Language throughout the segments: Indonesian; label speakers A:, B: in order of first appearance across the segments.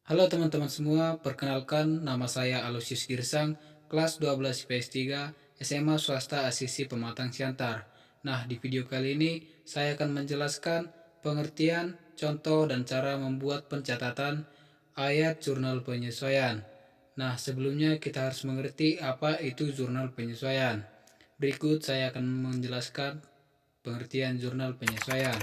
A: Halo teman-teman semua, perkenalkan nama saya Alusius Girsang, kelas 12 IPS 3, SMA Swasta Asisi Pematang Siantar. Nah, di video kali ini saya akan menjelaskan pengertian, contoh, dan cara membuat pencatatan ayat jurnal penyesuaian. Nah, sebelumnya kita harus mengerti apa itu jurnal penyesuaian. Berikut saya akan menjelaskan pengertian jurnal penyesuaian.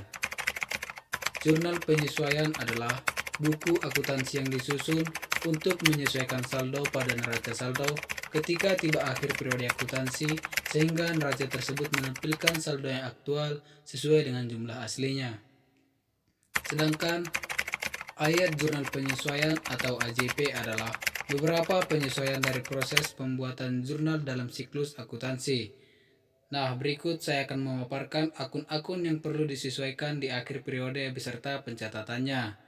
A: Jurnal penyesuaian adalah buku akuntansi yang disusun untuk menyesuaikan saldo pada neraca saldo ketika tiba akhir periode akuntansi sehingga neraca tersebut menampilkan saldo yang aktual sesuai dengan jumlah aslinya. Sedangkan ayat jurnal penyesuaian atau AJP adalah beberapa penyesuaian dari proses pembuatan jurnal dalam siklus akuntansi. Nah, berikut saya akan memaparkan akun-akun yang perlu disesuaikan di akhir periode beserta pencatatannya.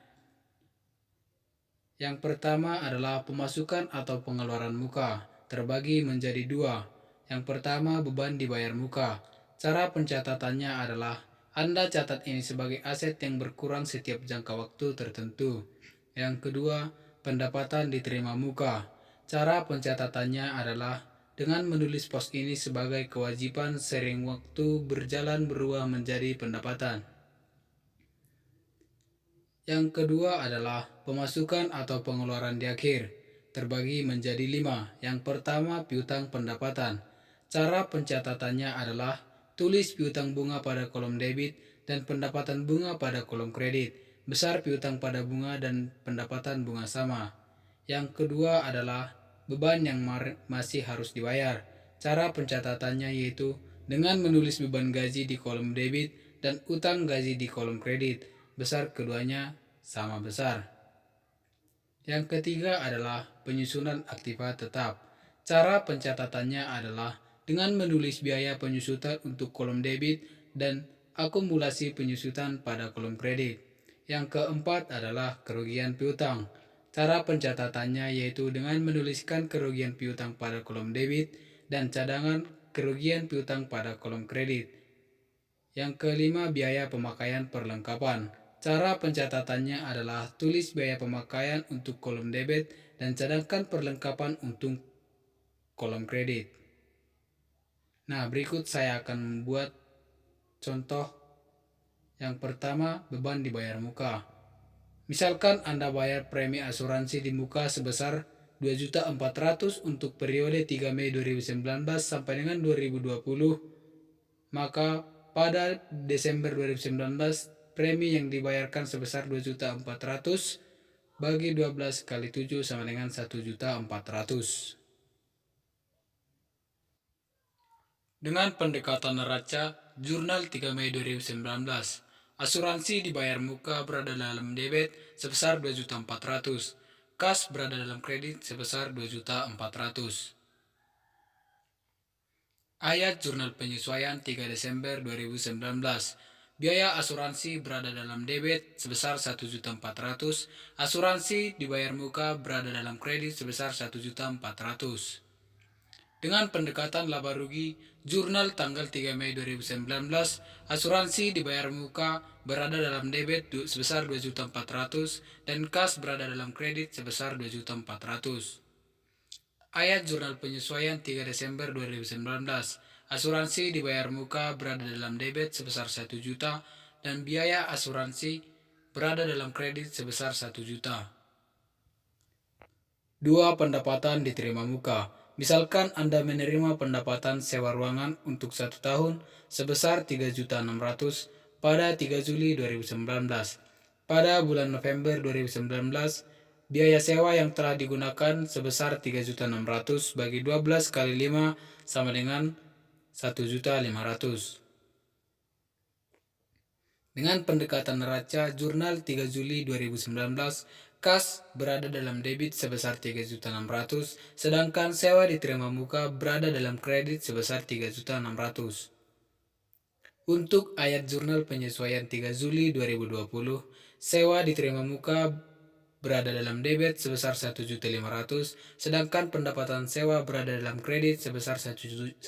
A: Yang pertama adalah pemasukan atau pengeluaran muka, terbagi menjadi dua. Yang pertama, beban dibayar muka. Cara pencatatannya adalah Anda catat ini sebagai aset yang berkurang setiap jangka waktu tertentu. Yang kedua, pendapatan diterima muka. Cara pencatatannya adalah dengan menulis pos ini sebagai kewajiban sering waktu berjalan berubah menjadi pendapatan. Yang kedua adalah pemasukan atau pengeluaran di akhir, terbagi menjadi 5. Yang pertama, piutang pendapatan. Cara pencatatannya adalah tulis piutang bunga pada kolom debit dan pendapatan bunga pada kolom kredit. Besar piutang pada bunga dan pendapatan bunga sama. Yang kedua adalah beban yang masih harus dibayar. Cara pencatatannya yaitu dengan menulis beban gaji di kolom debit dan utang gaji di kolom kredit. Besar keduanya sama besar. Yang ketiga adalah penyusunan aktiva tetap. Cara pencatatannya adalah dengan menulis biaya penyusutan untuk kolom debit dan akumulasi penyusutan pada kolom kredit. Yang keempat adalah kerugian piutang. Cara pencatatannya yaitu dengan menuliskan kerugian piutang pada kolom debit dan cadangan kerugian piutang pada kolom kredit. Yang kelima, biaya pemakaian perlengkapan. Cara pencatatannya adalah tulis biaya pemakaian untuk kolom debit dan cadangkan perlengkapan untuk kolom kredit. Nah, berikut saya akan membuat contoh. Yang pertama, beban dibayar muka. Misalkan Anda bayar premi asuransi di muka sebesar 2.400.000 untuk periode 3 Mei 2019 sampai dengan 2020, maka pada Desember 2019 premi yang dibayarkan sebesar 2.400.000 bagi 12 kali 7 sama dengan 1.400.000. Dengan pendekatan neraca, jurnal 3 Mei 2019, asuransi dibayar muka berada dalam debit sebesar 2.400.000, kas berada dalam kredit sebesar 2.400.000. Ayat jurnal penyesuaian 3 Desember 2019. Biaya asuransi berada dalam debit sebesar 1.400.000, asuransi dibayar muka berada dalam kredit sebesar 1.400.000. Dengan pendekatan laba rugi, jurnal tanggal 3 Mei 2019, asuransi dibayar muka berada dalam debit sebesar 2.400.000 dan kas berada dalam kredit sebesar 2.400.000. Ayat jurnal penyesuaian 3 Desember 2019, asuransi dibayar muka berada dalam debit sebesar 1 juta dan biaya asuransi berada dalam kredit sebesar 1 juta. 2. Pendapatan diterima muka. Misalkan Anda menerima pendapatan sewa ruangan untuk 1 tahun sebesar 3.600.000 pada 3 Juli 2019. Pada bulan November 2019, biaya sewa yang telah digunakan sebesar 3.600.000 bagi 12 kali 5 sama dengan 1.500.000. Dengan pendekatan neraca, jurnal 3 Juli 2019, kas berada dalam debit sebesar 3.600.000, sedangkan sewa diterima muka berada dalam kredit sebesar 3.600.000. Untuk ayat jurnal penyesuaian 3 Juli 2020, sewa diterima muka berada dalam debit sebesar 1.500.000, sedangkan pendapatan sewa berada dalam kredit sebesar 1.500.000.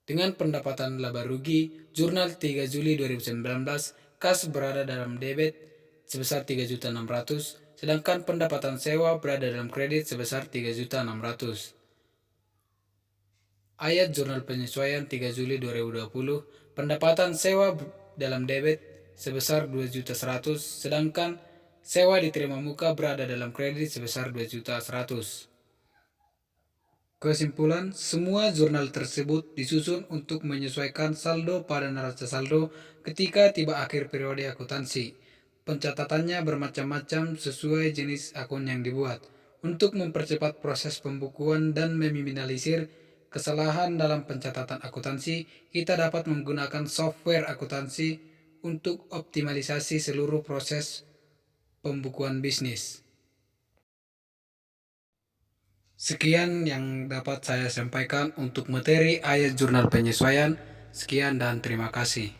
A: Dengan pendapatan laba rugi, jurnal 3 Juli 2019, kas berada dalam debit sebesar 3.600.000, sedangkan pendapatan sewa berada dalam kredit sebesar 3.600.000. Ayat Jurnal Penyesuaian 3 Juli 2020, pendapatan sewa dalam debit sebesar 2.100.000, sedangkan sewa diterima muka berada dalam kredit sebesar 2.100.000. Kesimpulan, semua jurnal tersebut disusun untuk menyesuaikan saldo pada neraca saldo ketika tiba akhir periode akuntansi. Pencatatannya bermacam-macam sesuai jenis akun yang dibuat. Untuk mempercepat proses pembukuan dan meminimalisir kesalahan dalam pencatatan akuntansi, kita dapat menggunakan software akuntansi untuk optimalisasi seluruh proses pembukuan bisnis. Sekian yang dapat saya sampaikan untuk materi ayat jurnal penyesuaian. Sekian dan terima kasih.